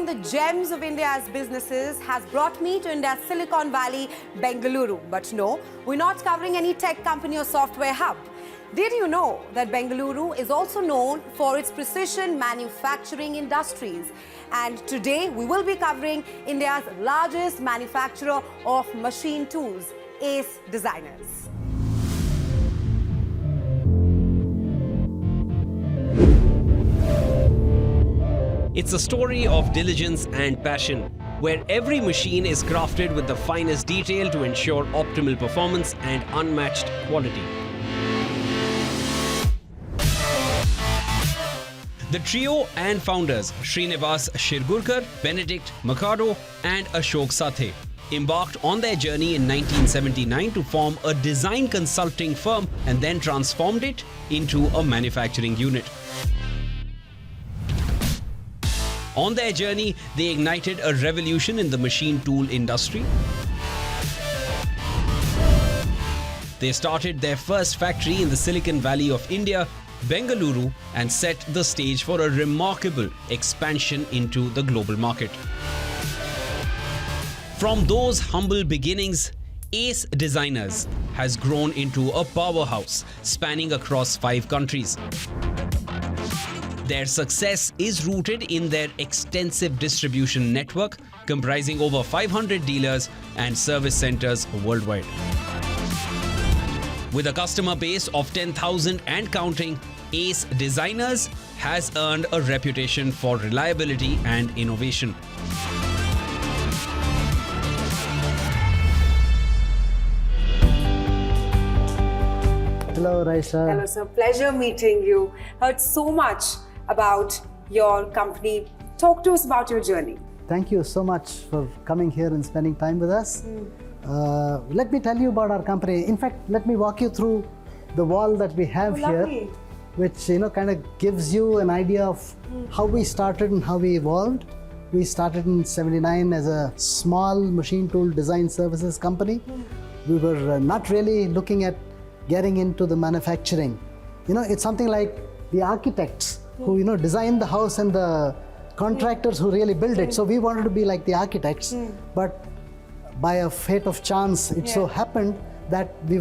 the gems of India's businesses has brought me to India's Silicon Valley, Bengaluru. But no, we're not covering any tech company or software hub. Did you know that Bengaluru is also known for its precision manufacturing industries? And today we will be covering India's largest manufacturer of machine tools, Ace Designers. It's a story of diligence and passion, where every machine is crafted with the finest detail to ensure optimal performance and unmatched quality. The trio and founders, Srinivas Shirgurkar, Benedict Mercado, and Ashok Sathe, embarked on their journey in 1979 to form a design consulting firm and then transformed it into a manufacturing unit. On their journey, they ignited a revolution in the machine tool industry. They started their first factory in the Silicon Valley of India, Bengaluru, and set the stage for a remarkable expansion into the global market. From those humble beginnings, Ace Designers has grown into a powerhouse spanning across 5 countries. Their success is rooted in their extensive distribution network, comprising over 500 dealers and service centers worldwide. With a customer base of 10,000 and counting, Ace Designers has earned a reputation for reliability and innovation. Hello, Rahesha. Hello, sir. Pleasure meeting you. Heard so much about your company. Talk to us about your journey. Thank you so much for coming here and spending time with us. Let me tell you about our company. In fact, let me walk you through the wall that we have here, which kind of gives you an idea of how we started and how we evolved. We started in '79 as a small machine tool design services company. We were not really looking at getting into the manufacturing. It's something like the architects who design the house and the contractors who really build it. So we wanted to be like the architects, but by a fate of chance, it so happened that we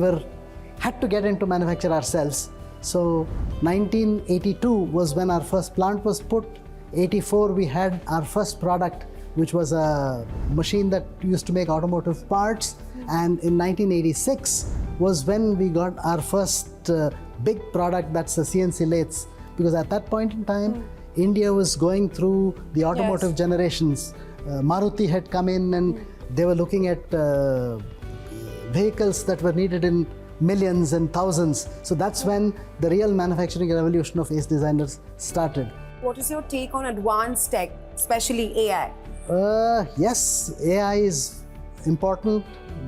had to get into manufacture ourselves. So 1982 was when our first plant was put. 84 we had our first product, which was a machine that used to make automotive parts. And in 1986 was when we got our first big product, that's the CNC lathes. Because at that point in time, India was going through the automotive generations. Maruti had come in and they were looking at vehicles that were needed in millions and thousands. So that's when the real manufacturing revolution of Ace Designers started. What is your take on advanced tech, especially AI? Yes, AI is important.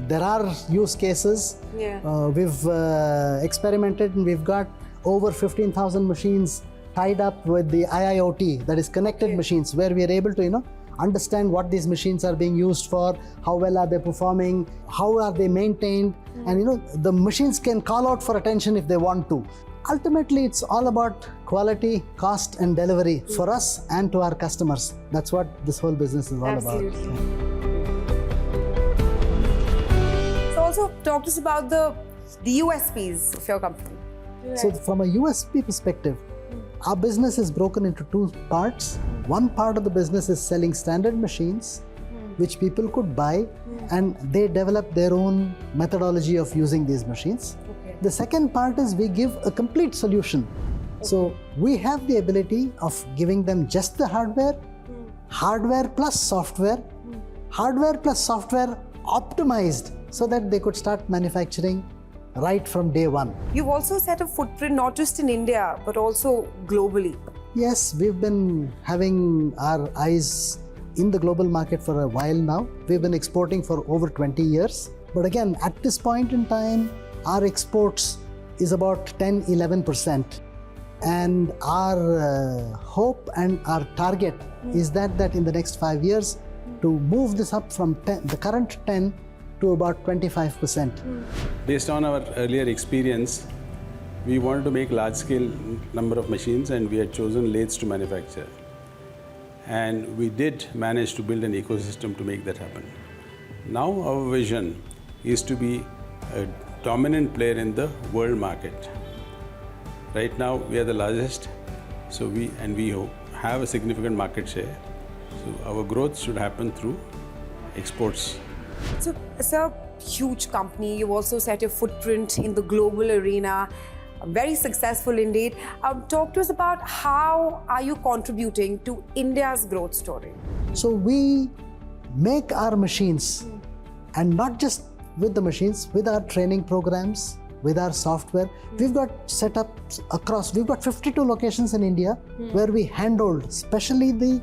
There are use cases. We've experimented and we've got over 15,000 machines tied up with the IIoT, that is connected machines, where we are able to understand what these machines are being used for, how well are they performing, how are they maintained, and the machines can call out for attention if they want to. Ultimately, it's all about quality, cost and delivery for us and to our customers. That's what this whole business is all about. So also talk to us about the USPs of your company. So from a USP perspective, our business is broken into 2 parts. One part of the business is selling standard machines, which people could buy, and they develop their own methodology of using these machines. The second part is we give a complete solution. So we have the ability of giving them just the hardware, hardware plus software, hardware plus software optimized so that they could start manufacturing right from day one. You've also set a footprint not just in India, but also globally. Yes, we've been having our eyes in the global market for a while now. We've been exporting for over 20 years. But again, at this point in time, our exports is about 10-11%. And our hope and our target is that in the next 5 years, to move this up from the current 10 to about 25%. Based on our earlier experience, we wanted to make large-scale number of machines and we had chosen lathes to manufacture. and we did manage to build an ecosystem to make that happen. Now our vision is to be a dominant player in the world market. Right now we are the largest, so we have a significant market share. So our growth should happen through exports. So it's a huge company. You've also set your footprint in the global arena. Very successful indeed. Talk to us about how are you contributing to India's growth story? So we make our machines, and not just with the machines, with our training programs, with our software. We've got setups across, we've got 52 locations in India where we handhold, especially the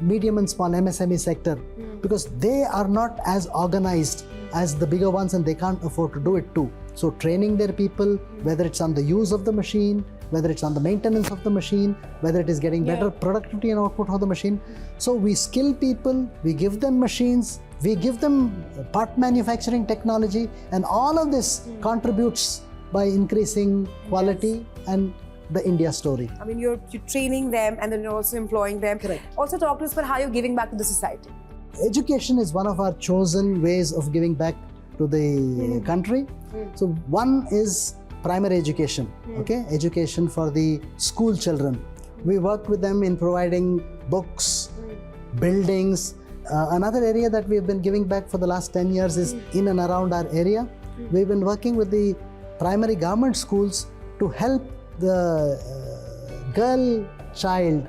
medium and small MSME sector, because they are not as organized as the bigger ones and they can't afford to do it too. So training their people, whether it's on the use of the machine, whether it's on the maintenance of the machine, whether it is getting better productivity and output of the machine. So we skill people, we give them machines, we give them part manufacturing technology, and all of this contributes by increasing quality and the India story. I mean, you're training them and then you're also employing them. Correct. Also talk to us about how you're giving back to the society. Education is one of our chosen ways of giving back to the country. So one is primary education, okay? Education for the school children. We work with them in providing books, buildings. Another area that we've been giving back for the last 10 years is in and around our area. We've been working with the primary government schools to help the girl child,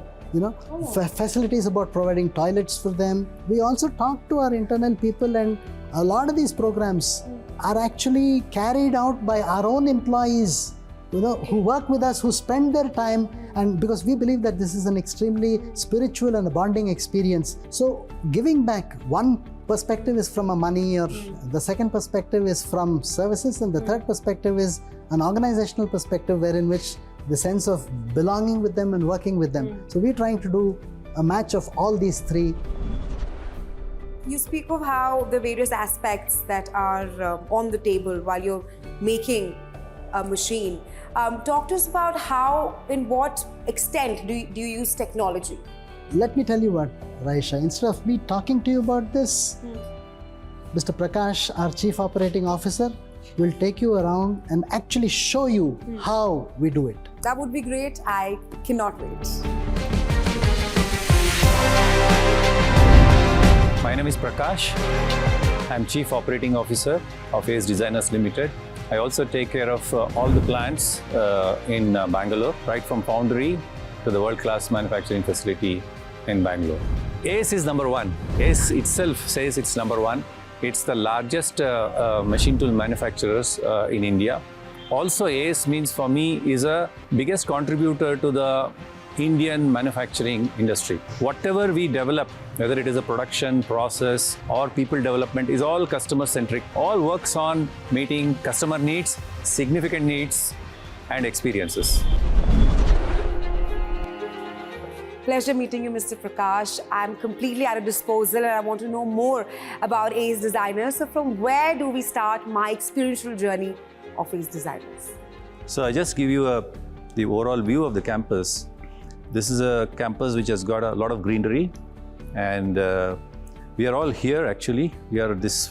facilities about providing toilets for them. We also talk to our internal people, and a lot of these programs are actually carried out by our own employees, who work with us, who spend their time, and because we believe that this is an extremely spiritual and a bonding experience. So giving back, one perspective is from a money, or the second perspective is from services, and the third perspective is an organizational perspective, wherein which the sense of belonging with them and working with them. So we're trying to do a match of all these three. You speak of how the various aspects that are on the table while you're making a machine. Talk to us about how, in what extent do you use technology? Let me tell you what, Rahesha, instead of me talking to you about this, Mr. Prakash, our Chief Operating Officer, will take you around and actually show you how we do it. That would be great. I cannot wait. My name is Prakash. I'm Chief Operating Officer of Ace Designers Ltd. I also take care of all the plants in Bangalore, right from foundry to the world-class manufacturing facility in Bangalore. Ace is number one. Ace itself says it's number one. It's the largest machine tool manufacturers in India. Also, Ace means for me is a biggest contributor to the Indian manufacturing industry. Whatever we develop, whether it is a production process or people development, is all customer centric. All works on meeting customer needs, significant needs and experiences. Pleasure meeting you, Mr. Prakash. I'm completely at a disposal and I want to know more about Ace Designers. So from where do we start my experiential journey of Ace Designers? So I just give you the overall view of the campus. This is a campus which has got a lot of greenery, and we are all here actually. We are this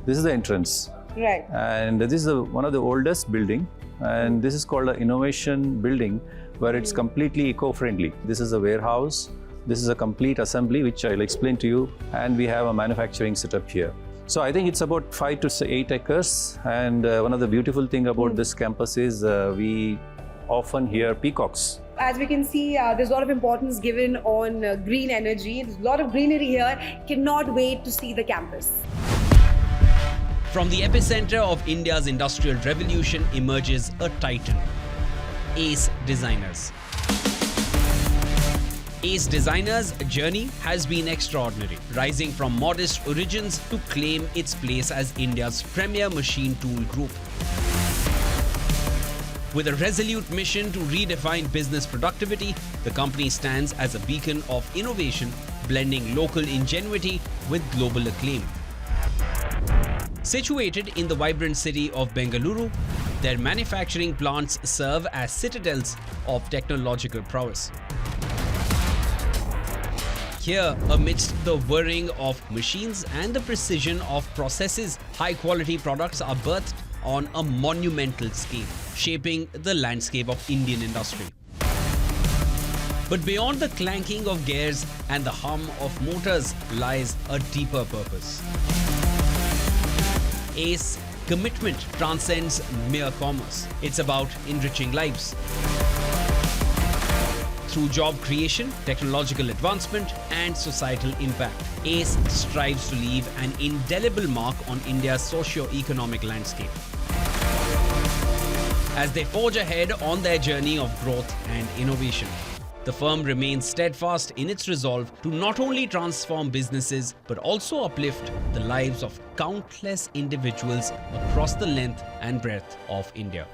is the entrance. Right. And this is one of the oldest building, and this is called an innovation building, where it's completely eco-friendly. This is a warehouse. This is a complete assembly, which I'll explain to you. And we have a manufacturing setup here. So I think it's about 5 to 8 acres. And one of the beautiful thing about this campus is we often hear peacocks. As we can see, there's a lot of importance given on green energy. There's a lot of greenery here. Cannot wait to see the campus. From the epicenter of India's industrial revolution emerges a titan, Ace Designers. Ace Designers' journey has been extraordinary, rising from modest origins to claim its place as India's premier machine tool group. With a resolute mission to redefine business productivity, the company stands as a beacon of innovation, blending local ingenuity with global acclaim. Situated in the vibrant city of Bengaluru, their manufacturing plants serve as citadels of technological prowess. Here, amidst the whirring of machines and the precision of processes, high-quality products are birthed on a monumental scale, shaping the landscape of Indian industry. But beyond the clanking of gears and the hum of motors lies a deeper purpose. Ace commitment transcends mere commerce. It's about enriching lives. Through job creation, technological advancement, and societal impact, Ace strives to leave an indelible mark on India's socio-economic landscape. As they forge ahead on their journey of growth and innovation, the firm remains steadfast in its resolve to not only transform businesses but also uplift the lives of countless individuals across the length and breadth of India.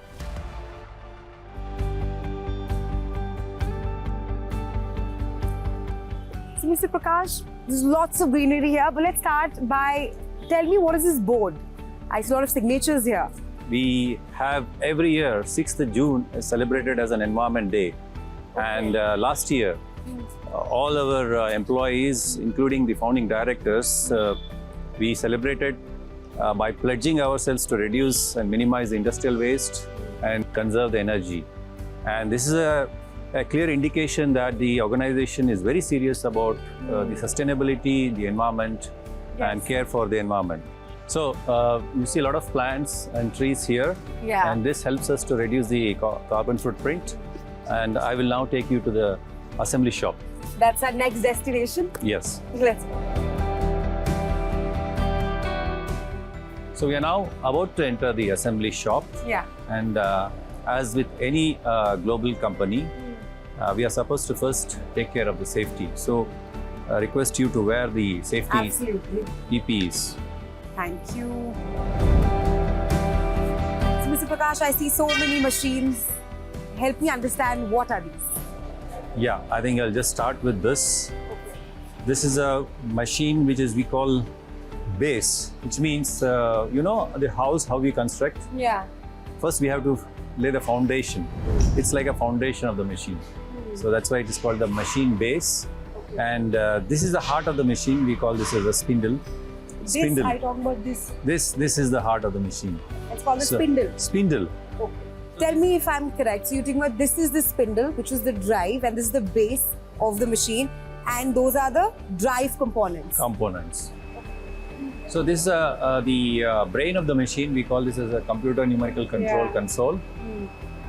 So, Mr. Prakash, there's lots of greenery here, but let's start by tell me, what is this board? I see a lot of signatures here. We have every year, 6th June is celebrated as an Environment Day. And last year, all our employees, including the founding directors, we celebrated by pledging ourselves to reduce and minimize the industrial waste and conserve the energy. And this is a clear indication that the organization is very serious about the sustainability, the environment, and care for the environment. So you see a lot of plants and trees here, and this helps us to reduce the carbon footprint. And I will now take you to the assembly shop. That's our next destination? Yes. Let's go. So we are now about to enter the assembly shop. Yeah. And as with any global company, we are supposed to first take care of the safety. So I request you to wear the safety Absolutely. PPEs. Thank you. So, Mr. Prakash, I see so many machines. Help me understand, what are these? Yeah, I think I'll just start with this. This is a machine which is we call base, which means, you know, the house, how we construct. Yeah. First, we have to lay the foundation. It's like a foundation of the machine. So that's why it is called the machine base. And this is the heart of the machine. We call this as a spindle. This, I talk about this. This is the heart of the machine. It's called the spindle. Spindle. Okay. Tell me if I'm correct. So you're talking about this is the spindle, which is the drive, and this is the base of the machine, and those are the drive components. So this is the brain of the machine. We call this as a computer numerical control console.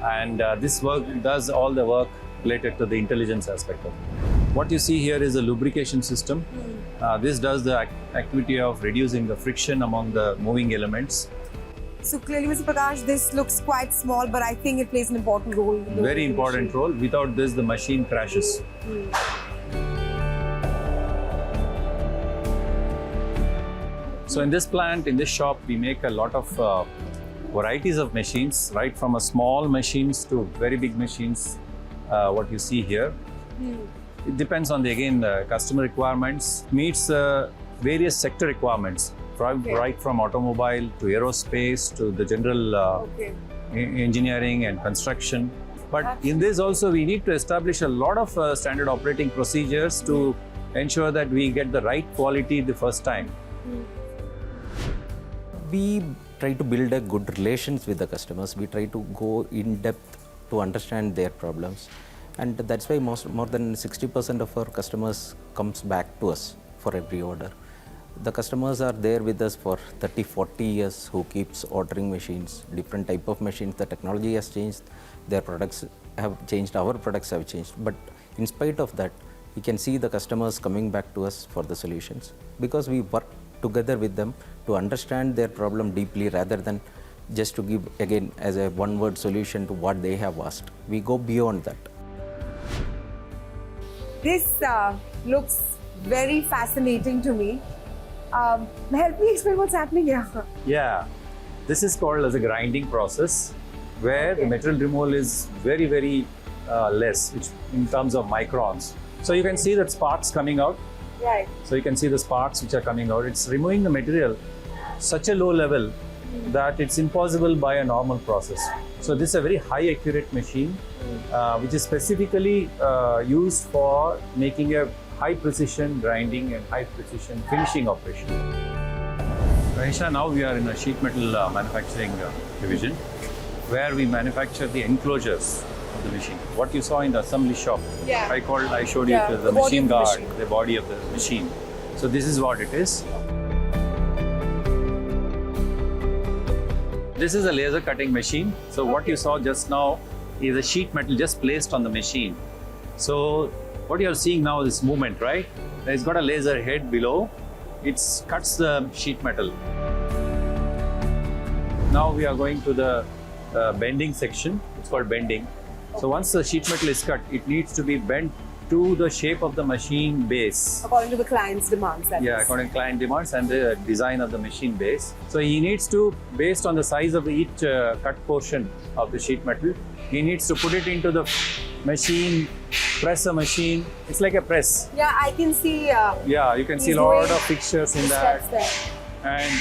And this work does all the work related to the intelligence aspect of it. What you see here is a lubrication system. This does the activity of reducing the friction among the moving elements. So clearly, Mr. Prakash, this looks quite small, but I think it plays an important role. Very important role. Without this, the machine crashes. So in this plant, in this shop, we make a lot of varieties of machines, right from a small machines to very big machines, what you see here. It depends on the customer requirements, meets various sector requirements, right from automobile to aerospace to the general engineering and construction. But in this also, we need to establish a lot of standard operating procedures to ensure that we get the right quality the first time. We try to build a good relations with the customers. We try to go in depth to understand their problems. And that's why more than 60% of our customers comes back to us for every order. The customers are there with us for 30, 40 years who keeps ordering machines, different type of machines. The technology has changed, their products have changed, our products have changed. But in spite of that, we can see the customers coming back to us for the solutions because we work together with them to understand their problem deeply rather than just to give again as a one-word solution to what they have asked. We go beyond that. This looks very fascinating to me. Help me explain what's happening here. Yeah, this is called as a grinding process where the material removal is very, very less, which in terms of microns. So you can see that sparks coming out. Right. So you can see the sparks which are coming out. It's removing the material such a low level that it's impossible by a normal process. So this is a very high accurate machine which is specifically used for making a high precision grinding and high precision finishing operation. Rahesha, now we are in a sheet metal manufacturing division where we manufacture the enclosures of the machine. What you saw in the assembly shop, I showed you the machine guard, the body of the machine. So this is what it is. This is a laser cutting machine. So what you saw just now is a sheet metal just placed on the machine. So what you are seeing now is movement, right? It's got a laser head below. It cuts the sheet metal. Now we are going to the bending section. It's called bending. So once the sheet metal is cut, it needs to be bent to the shape of the machine base. According to the client's demands, that is. According to client demands and the design of the machine base. So he needs to, based on the size of each cut portion of the sheet metal, he needs to put it into the machine, press a machine. It's like a press. Yeah, I can see. You can see a lot of fixtures in that. And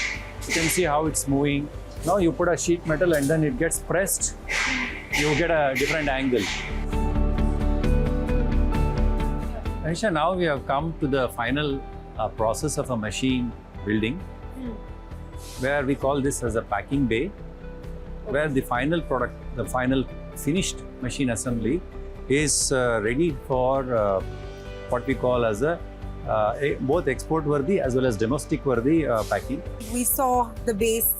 you can see how it's moving. Now you put a sheet metal and then it gets pressed. You get a different angle. Rahesha, now we have come to the final process of a machine building, where we call this as a packing bay, where the final product, the final finished machine assembly is ready for what we call as a both export worthy as well as domestic worthy packing. We saw the base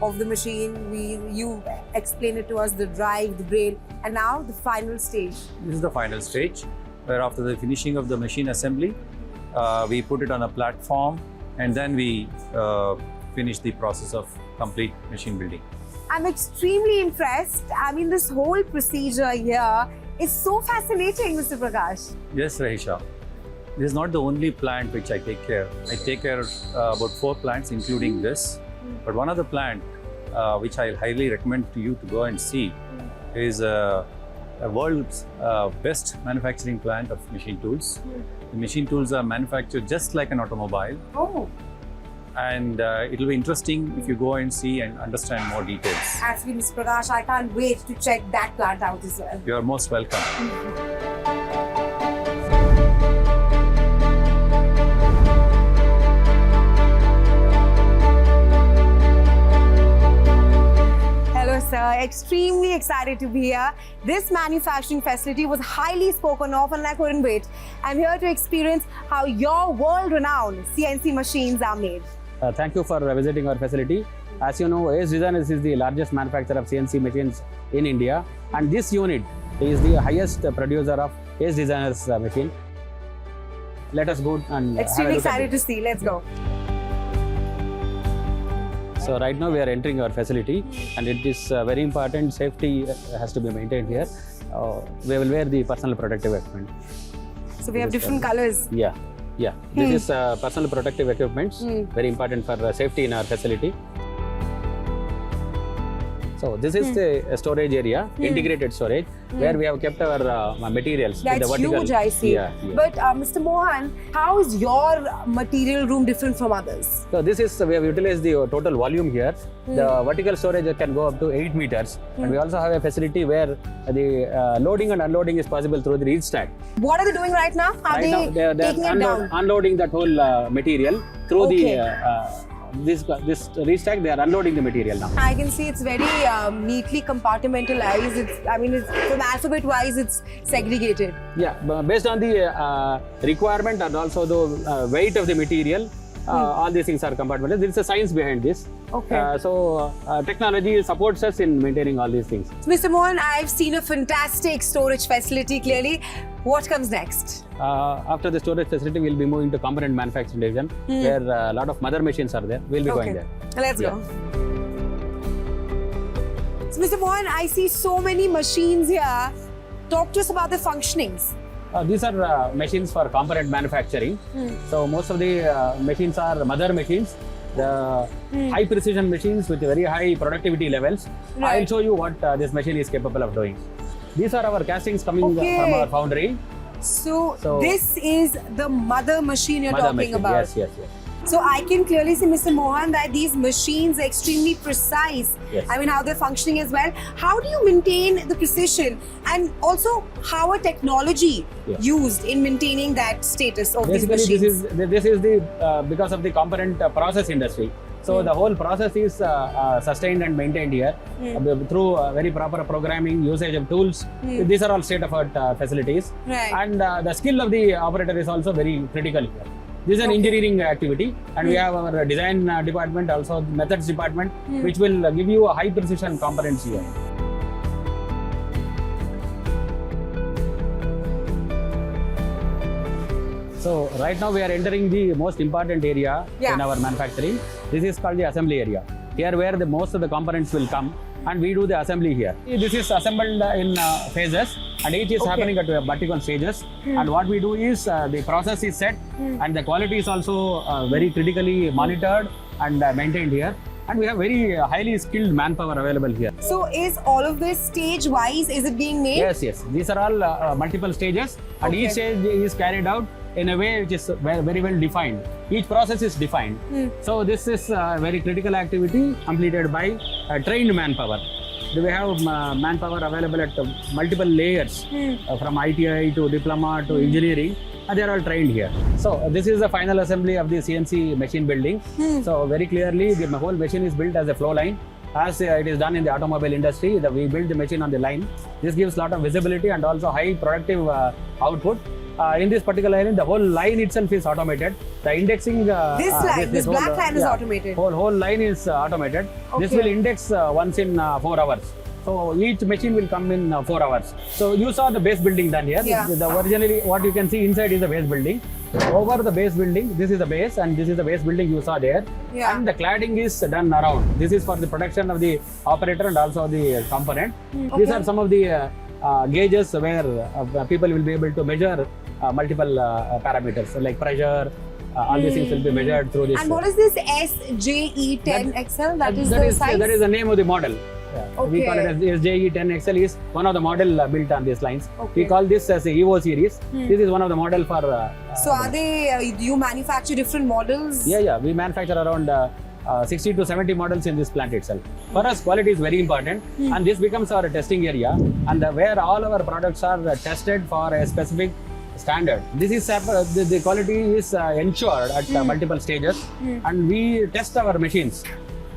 of the machine, you explained it to us, the drive, the brain, and now the final stage. This is the final stage, where after the finishing of the machine assembly, we put it on a platform and then we finish the process of complete machine building. I'm extremely impressed. I mean, this whole procedure here is so fascinating, Mr. Prakash. Yes, Rahesha. This is not the only plant which I take care. I take care of about 4 plants, including this. But one of the plant which I highly recommend to you to go and see is a world's best manufacturing plant of machine tools. The machine tools are manufactured just like an automobile. Oh. And it will be interesting if you go and see and understand more details. Actually, Mr. Prakash, I can't wait to check that plant out as well. You are most welcome. Sir, extremely excited to be here. This manufacturing facility was highly spoken of and I couldn't wait. I'm here to experience how your world-renowned CNC machines are made. Thank you for visiting our facility. As you know, Ace Designers is the largest manufacturer of CNC machines in India, and this unit is the highest producer of Ace Designers machine. Let us go and extremely excited to see. Let's go. So right now we are entering our facility, and it is very important. Safety has to be maintained here. We will wear the personal protective equipment. So we have different colors. Yeah. This is personal protective equipment. Very important for safety in our facility. So this is the storage area, integrated storage, where we have kept our materials. That's in the vertical. huge, I see. Yeah. But Mr. Mohan, how is your material room different from others? So this is, we have utilized the total volume here. The vertical storage can go up to 8 meters. And we also have a facility where the loading and unloading is possible through the reach stack. What are they doing right now? Are they taking it down? Unloading that whole material through the this reach stack. They are unloading the material now. I can see it's very neatly compartmentalized. It's from alphabet wise, it's segregated. Yeah, based on the requirement and also the weight of the material, all these things are compartmentalized. There is a science behind this. Okay. So technology supports us in maintaining all these things. Mr. Mohan, I've seen a fantastic storage facility clearly. What comes next? After the storage facility, we'll be moving to component manufacturing division, where a lot of mother machines are there. We'll be going there. Let's go. So, Mr. Mohan, I see so many machines here. Talk to us about the functionings. These are machines for component manufacturing. So most of the machines are mother machines. The high precision machines with very high productivity levels. Right. I'll show you what this machine is capable of doing. These are our castings coming from our foundry. So this is the mother machine you're talking about. Yes. So I can clearly see, Mr. Mohan, that these machines are extremely precise. Yes. I mean, how they're functioning as well. How do you maintain the precision, and also how are technology used in maintaining that status of these Basically, machines? this is the because of the component process industry. So the whole process is sustained and maintained here through very proper programming, usage of tools. These are all state-of-art facilities. Right. And the skill of the operator is also very critical here. This is an engineering activity, and we have our design department, also methods department, which will give you a high precision components here. So right now we are entering the most important area in our manufacturing. This is called the assembly area. Here where the most of the components will come, and we do the assembly here. This is assembled in phases, and each is happening at vertical stages. And what we do is the process is set, and the quality is also very critically monitored and maintained here. And we have very highly skilled manpower available here. So is all of this stage wise? Is it being made? Yes, yes. These are all multiple stages, and each stage is carried out in a way which is very well defined. Each process is defined. So this is a very critical activity completed by trained manpower. We have manpower available at multiple layers from ITI to diploma to engineering. They are all trained here. So this is the final assembly of the CNC machine building. So very clearly the whole machine is built as a flow line. As it is done in the automobile industry, we build the machine on the line. This gives a lot of visibility and also high productive output. In this particular line, the whole line itself is automated. The indexing... this black line is automated? Whole line is automated. This will index once in 4 hours. So each machine will come in 4 hours. So you saw the base building done here. Originally what you can see inside is the base building. Over the base building, this is the base, and this is the base building you saw there. And the cladding is done around. This is for the protection of the operator and also the component. These are some of the gauges where people will be able to measure multiple parameters like pressure. All these things will be measured through this. And what is this SJE10XL? That is the size? That is the name of the model. We call it as SJE10XL is one of the model built on these lines. We call this as a EVO series. This is one of the model for... so are they, do you manufacture different models? Yeah. We manufacture around 60 to 70 models in this plant itself. For us, quality is very important, and this becomes our testing area, and where all our products are tested for a specific standard. This is the quality is ensured at multiple stages, and we test our machines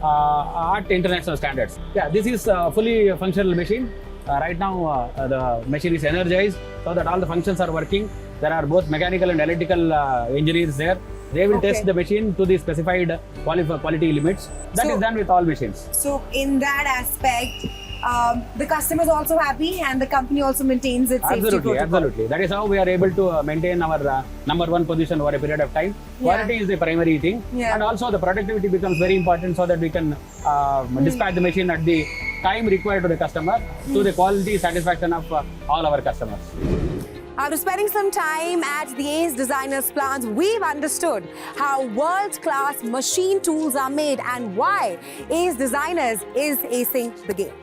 at international standards. This is a fully functional machine. Right now the machine is energized so that all the functions are working. There are both mechanical and electrical engineers there. They will test the machine to the specified quality limits. That is done with all machines. So in that aspect, the customer is also happy, and the company also maintains its safety protocol. Absolutely. That is how we are able to maintain our number one position over a period of time. Quality is the primary thing, and also the productivity becomes very important so that we can dispatch the machine at the time required to the customer to the quality satisfaction of all our customers. After spending some time at the Ace Designers plants, we've understood how world-class machine tools are made and why Ace Designers is acing the game.